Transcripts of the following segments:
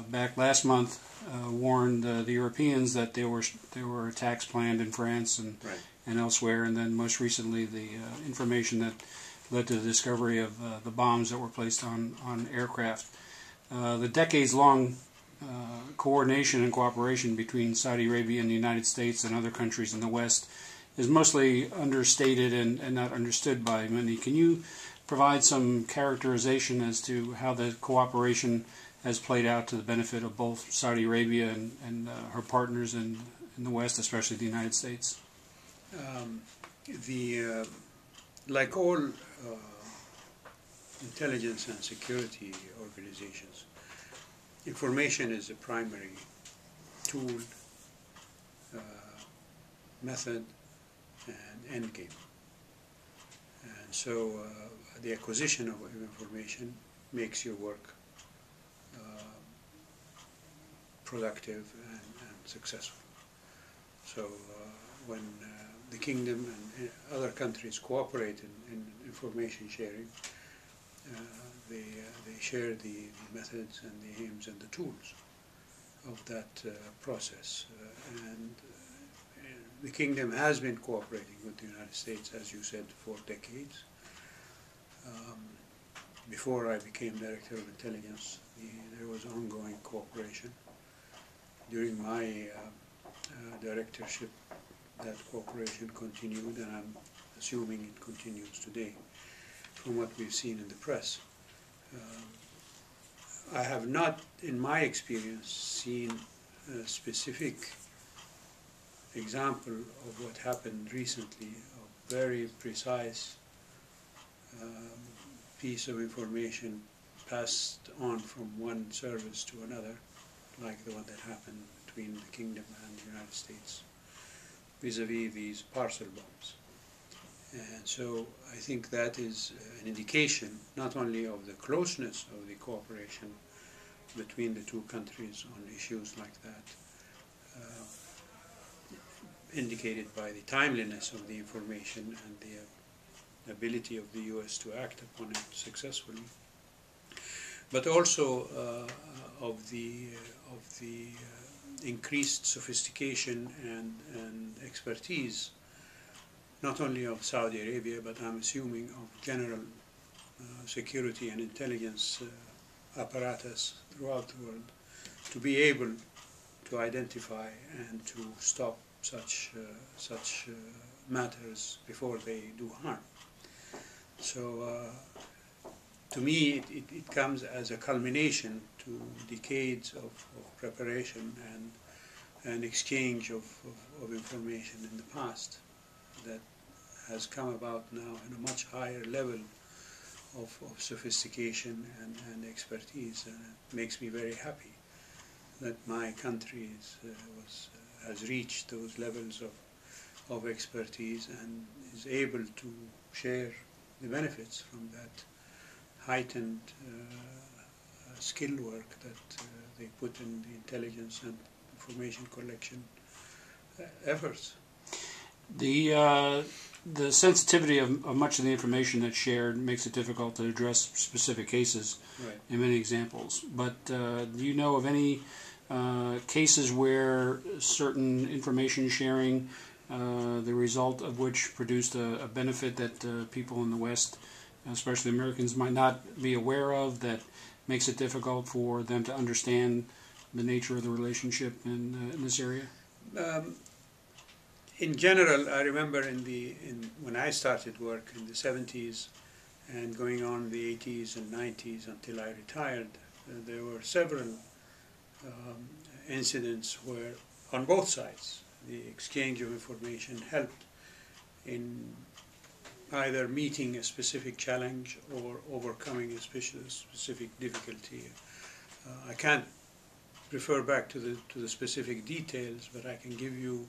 back last month warned the Europeans that there were attacks planned in France and elsewhere, and then most recently the information that led to the discovery of the bombs that were placed on aircraft. The decades-long coordination and cooperation between Saudi Arabia and the United States and other countries in the West is mostly understated and not understood by many. Can you provide some characterization as to how the cooperation has played out to the benefit of both Saudi Arabia and her partners in the West, especially the United States? Like all intelligence and security organizations, information is a primary tool, method, and end game. And so the acquisition of information makes your work productive and successful. So when the kingdom and other countries cooperate in information sharing, they share the methods and the aims and the tools of that process. And the kingdom has been cooperating with the United States, as you said, for decades. Before I became Director of Intelligence, there was ongoing cooperation. During my directorship, that cooperation continued, and I'm assuming it continues today from what we've seen in the press. I have not, in my experience, seen a specific example of what happened recently, a very precise piece of information passed on from one service to another, like the one that happened between the Kingdom and the United States vis-a-vis these parcel bombs. And so I think that is an indication not only of the closeness of the cooperation between the two countries on issues like that, indicated by the timeliness of the information and the ability of the U.S. to act upon it successfully, but also of the increased sophistication and expertise, not only of Saudi Arabia, but I'm assuming of general security and intelligence apparatus throughout the world, to be able to identify and to stop such matters before they do harm. So to me it comes as a culmination to decades of preparation and exchange of information in the past that has come about now in a much higher level of sophistication and expertise. And it makes me very happy that my country has reached those levels of expertise and is able to share the benefits from that heightened skill work that they put in the intelligence and information collection efforts. The sensitivity of much of the information that's shared makes it difficult to address specific cases in many examples. But do you know of any cases where certain information sharing, the result of which produced a benefit that people in the West, especially Americans, might not be aware of, that makes it difficult for them to understand the nature of the relationship in this area? In general, I remember when I started work in the 70s and going on the 80s and 90s until I retired, there were several incidents where, on both sides, the exchange of information helped in either meeting a specific challenge or overcoming a specific difficulty. I can't refer back to the specific details, but I can give you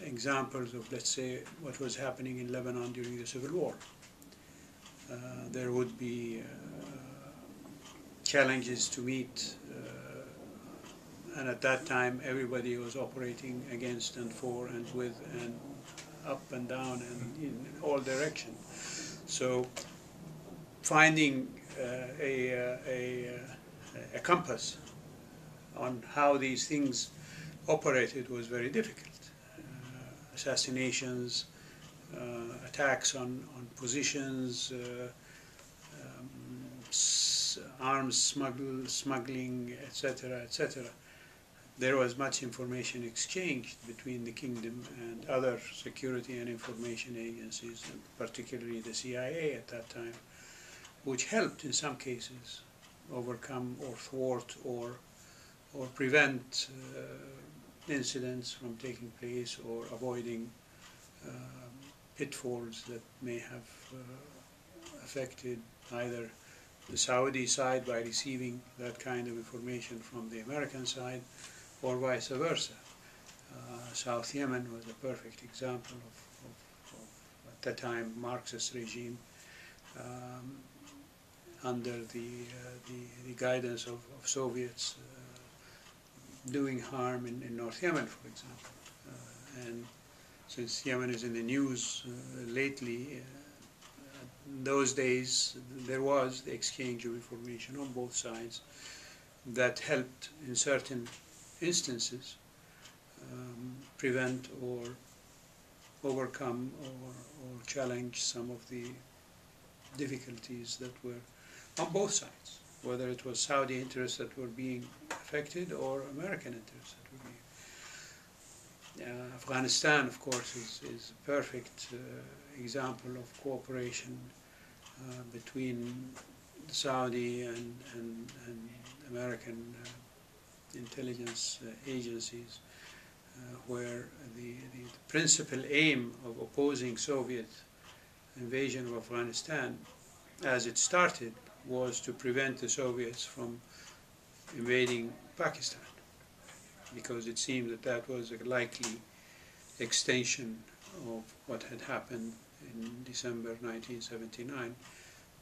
examples of, let's say, what was happening in Lebanon during the Civil War. There would be challenges to meet, and at that time everybody was operating against and for and with and up and down and in all directions. So finding a a compass on how these things operated was very difficult. Assassinations, attacks on positions, arms smuggling, etc., etc. There was much information exchanged between the kingdom and other security and information agencies, and particularly the CIA at that time, which helped in some cases overcome or thwart or prevent incidents from taking place, or avoiding pitfalls that may have affected either the Saudi side by receiving that kind of information from the American side, or vice versa. South Yemen was a perfect example of at that time, Marxist regime under the guidance of Soviets doing harm in North Yemen, for example. And since Yemen is in the news lately, in those days there was the exchange of information on both sides that helped in certain instances prevent or overcome or challenge some of the difficulties that were on both sides, whether it was Saudi interests that were being affected or American interests that were being. Afghanistan, of course, is a perfect example of cooperation between Saudi and American intelligence agencies, where the principal aim of opposing Soviet invasion of Afghanistan, as it started, was to prevent the Soviets from invading Pakistan, because it seemed that that was a likely extension of what had happened in December 1979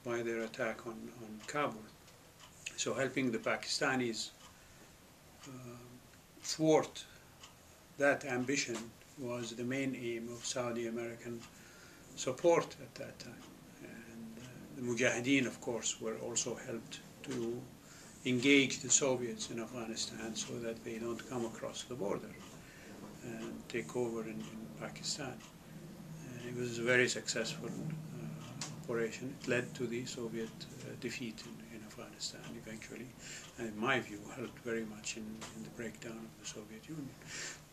by their attack on Kabul. So helping the Pakistanis thwart that ambition was the main aim of Saudi American support at that time. And the Mujahideen, of course, were also helped to engage the Soviets in Afghanistan so that they don't come across the border and take over in Pakistan. And it was a very successful operation. It led to the Soviet defeat in Afghanistan eventually, and in my view helped very much in the breakdown of the Soviet Union.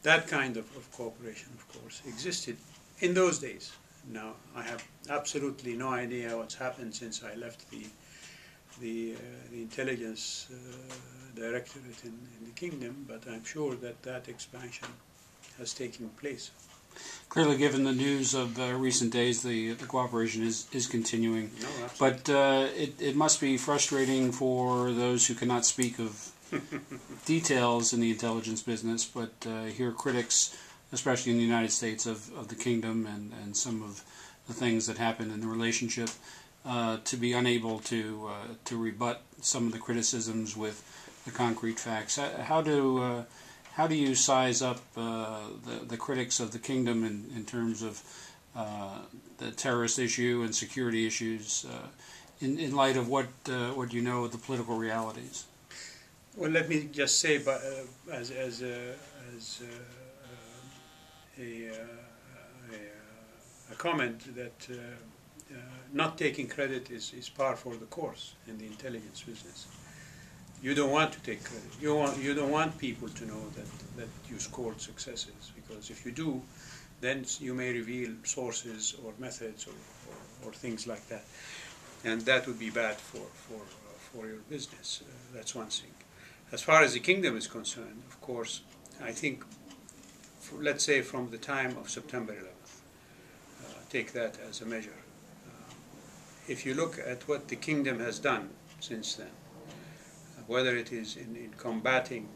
That kind of cooperation, of course, existed in those days. Now, I have absolutely no idea what's happened since I left the intelligence directorate in the kingdom, but I'm sure that that expansion has taken place. Clearly, given the news of recent days, the cooperation is continuing. No, but it must be frustrating for those who cannot speak of details in the intelligence business, but hear critics, especially in the United States, of the kingdom and some of the things that happen in the relationship, to be unable to rebut some of the criticisms with the concrete facts. How do you size up the critics of the kingdom in terms of the terrorist issue and security issues in light of what you know of the political realities? Well, let me just say, as a comment, that not taking credit is par for the course in the intelligence business. You don't want to take credit. You don't want people to know that you scored successes, because if you do, then you may reveal sources or methods or things like that, and that would be bad for your business. That's one thing. As far as the kingdom is concerned, of course, I think, let's say from the time of September 11th, take that as a measure. If you look at what the kingdom has done since then, whether it is in combating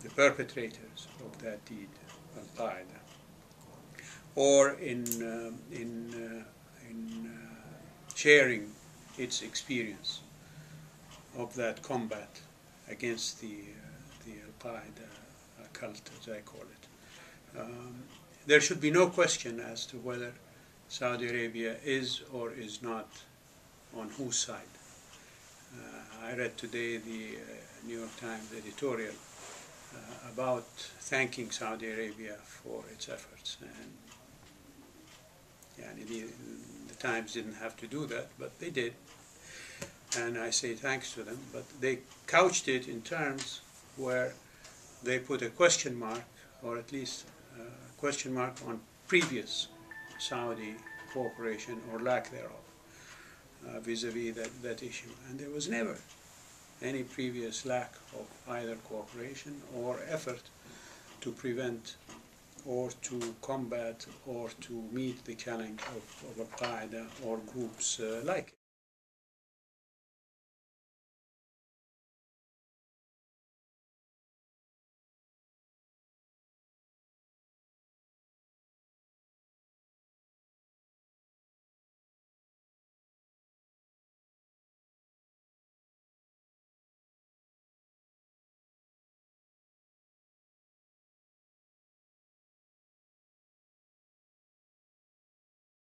the perpetrators of that deed, Al-Qaeda, or in sharing its experience of that combat against the Al-Qaeda cult, as I call it, there should be no question as to whether Saudi Arabia is or is not on whose side. I read today the New York Times editorial about thanking Saudi Arabia for its efforts, and the Times didn't have to do that, but they did, and I say thanks to them. But they couched it in terms where they put a question mark, or at least a question mark, on previous Saudi cooperation or lack thereof vis-a-vis that issue, and there was never any previous lack of either cooperation or effort to prevent or to combat or to meet the challenge of Al-Qaeda or groups like it.